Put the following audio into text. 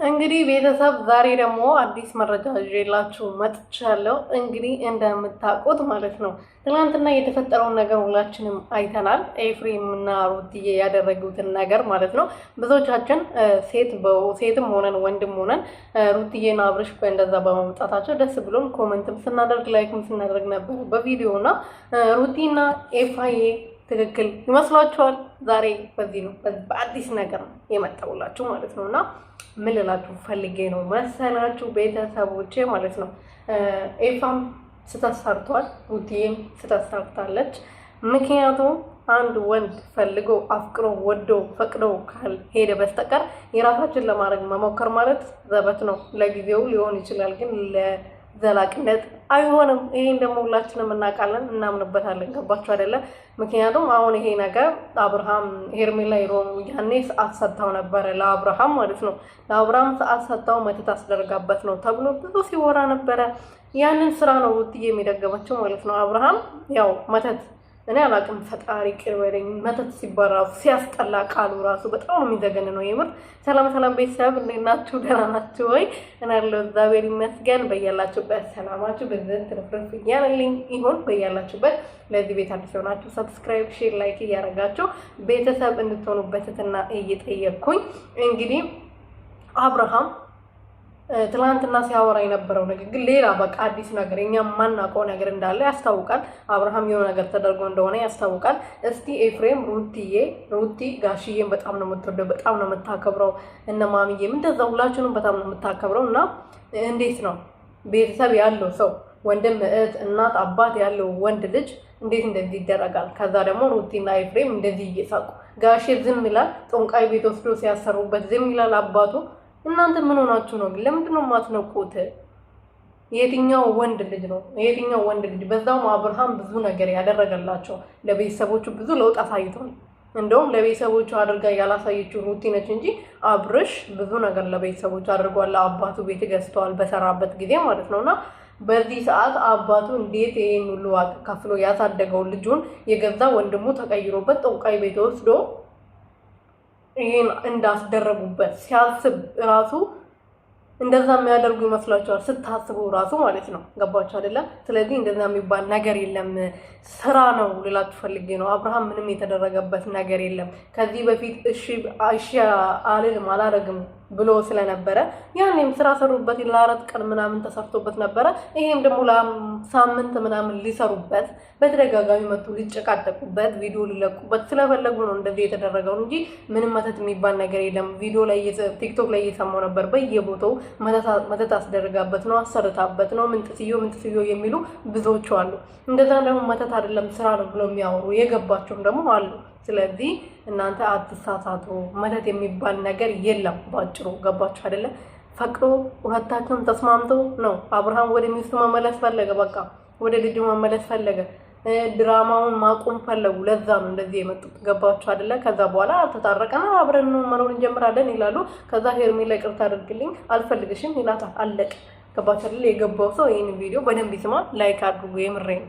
እንግዲህ ቤተሰብ ዛሬ ደግሞ አዲስ መረጃ ይዤላችሁ መጥቻለሁ። እንግዲህ እንደምታውቁት ማለት ነው ትናንትና የተፈጠረውን ነገር ሁላችንም አይተናል። ኤፍሬም እና ሩትዬ ያደረጉትን ነገር ማለት ነው። ብዙዎቻችን ሴትም ሆነን ወንድም ሆነን ሩትዬና አብርሽ እንደዛ በመምጣታቸው ደስ ብሎን ኮመንትም ስናደርግ ላይክም ስናደርግ ነበር በቪዲዮ እና ሩቲና ኤፋዬ ትክክል ይመስላችኋል? ዛሬ በዚህ ነው በአዲስ ነገር ነው የመጣሁላችሁ ማለት ነው። እና ምን ልላችሁ ፈልጌ ነው መሰላችሁ ቤተሰቦቼ ማለት ነው ኤፋም ስተሰርቷል፣ ሩቲዬም ስተሰርታለች። ምክንያቱም አንድ ወንድ ፈልጎ አፍቅሮ ወዶ ፈቅዶ ካልሄደ በስተቀር የራሳችን ለማድረግ መሞከር ማለት ዘበት ነው። ለጊዜው ሊሆን ይችላል ግን ዘላቂነት አይሆንም። ይሄን ደግሞ ሁላችንም እናውቃለን፣ እናምንበታለን። ገባችሁ አይደለ? ምክንያቱም አሁን ይሄ ነገር አብርሃም ሄርሜላ ይሮም ያኔ ሰዓት ሰጥታው ነበረ ለአብርሃም ማለት ነው። ለአብርሃም ሰዓት ሰጥታው መተት አስደርጋበት ነው ተብሎ ብዙ ሲወራ ነበረ። ያንን ስራ ነው ውጥዬ የሚደገመችው ማለት ነው። አብርሃም ያው መተት እኔ አላቅም፣ ፈጣሪ ቅር በለኝ። መተት ሲባል ራሱ ሲያስጠላ ቃሉ ራሱ በጣም ነው የሚዘገን ነው የምር። ሰላም ቤተሰብ እንዴት ናችሁ? ደህና ናችሁ ወይ? እኔ ያለው እግዚአብሔር ይመስገን። በያላችሁበት ሰላማችሁ በዘን ትርፍርፍ እያለልኝ ይሁን በያላችሁበት። ለዚህ ቤት አዲስ ሆናችሁ ሰብስክራይብ፣ ሼር፣ ላይክ እያደረጋችሁ ቤተሰብ እንድትሆኑበትና እየጠየቅኩኝ እንግዲህ አብርሃም ትላንትና ሲያወራ የነበረው ነገር ግን ሌላ በቃ አዲስ ነገር እኛም ማናውቀው ነገር እንዳለ ያስታውቃል። አብርሃም የሆነ ነገር ተደርጎ እንደሆነ ያስታውቃል። እስቲ ኤፍሬም ሩቲ ጋሽዬም በጣም ነው የምትወደው፣ በጣም ነው የምታከብረው፣ እነ ማሚዬም እንደዛ ሁላችሁንም በጣም ነው የምታከብረው። እና እንዴት ነው ቤተሰብ ያለው ሰው ወንድም፣ እህት፣ እናት፣ አባት ያለው ወንድ ልጅ እንዴት እንደዚህ ይደረጋል? ከዛ ደግሞ ሩቲና ኤፍሬም እንደዚህ እየሳቁ ጋሼ ዝም ይላል። ጦንቃይ ቤት ወስዶ ሲያሰሩበት ዝም ይላል አባቱ። እናንተ ምን ሆናችሁ ነው? ለምንድን ነው የማትነቁት? የትኛው ወንድ ልጅ ነው? የትኛው ወንድ ልጅ? በዛውም አብርሃም ብዙ ነገር ያደረገላቸው ለቤተሰቦቹ ብዙ ለውጥ አሳይቷል። እንደውም ለቤተሰቦቹ አድርጋ ያላሳየችው ሩቲ ነች እንጂ አብርሽ ብዙ ነገር ለቤተሰቦቹ አድርጓል። አባቱ ቤት ገዝተዋል በሰራበት ጊዜ ማለት ነውና በዚህ ሰዓት አባቱ እንዴት ይሄን ሁሉ ከፍሎ ያሳደገው ልጁን የገዛ ወንድሙ ተቀይሮበት ጠንቋይ ቤት ወስዶ ይሄን እንዳስደረጉበት ሲያስብ ራሱ እንደዛ የሚያደርጉ ይመስላችኋል? ስታስቡ ራሱ ማለት ነው። ገባችሁ አይደለም? ስለዚህ እንደዛ የሚባል ነገር የለም። ስራ ነው ልላችሁ ፈልጌ ነው። አብርሃም ምንም የተደረገበት ነገር የለም። ከዚህ በፊት እሺ አልልም አላረግም ብሎ ስለነበረ ያኔም ስራ ሰሩበት፣ ለ4 ቀን ምናምን ተሰርቶበት ነበረ። ይሄም ደግሞ ለሳምንት ምናምን ሊሰሩበት በተደጋጋሚ መጡ ሊጨቃጨቁበት፣ ቪዲዮ ሊለቁበት ስለፈለጉ ነው እንደዚህ የተደረገው እንጂ ምንም መተት የሚባል ነገር የለም። ቪዲዮ ላይ ቲክቶክ ላይ እየሰማው ነበር በየቦታው መተት አስደርጋበት ነው፣ አሰርታበት ነው፣ ምንጥስዮ የሚሉ ብዙዎቹ አሉ። እንደዛ ደግሞ መተት አይደለም ስራ ነው ብሎ የሚያወሩ የገባቸውም ደግሞ አሉ። ስለዚህ እናንተ አትሳሳቱ። መተት የሚባል ነገር የለም ባጭሩ። ገባችሁ አይደለ? ፈቅዶ ሁለታቸውም ተስማምቶ ነው። አብርሃም ወደ ሚስቱ መመለስ ፈለገ፣ በቃ ወደ ልጁ መመለስ ፈለገ። ድራማውን ማቆም ፈለጉ። ለዛ ነው እንደዚህ የመጡት። ገባችሁ አይደለ? ከዛ በኋላ ተጣረቀና አብረን መኖር እንጀምራለን ይላሉ። ከዛ ሄርሜላ ይቅርታ አድርግልኝ አልፈልግሽም ይላታል። አለቀ። ገባችሁ አይደለ? የገባው ሰው ይሄን ቪዲዮ በደንብ ይስማ፣ ላይክ አድርጉ። የምሬን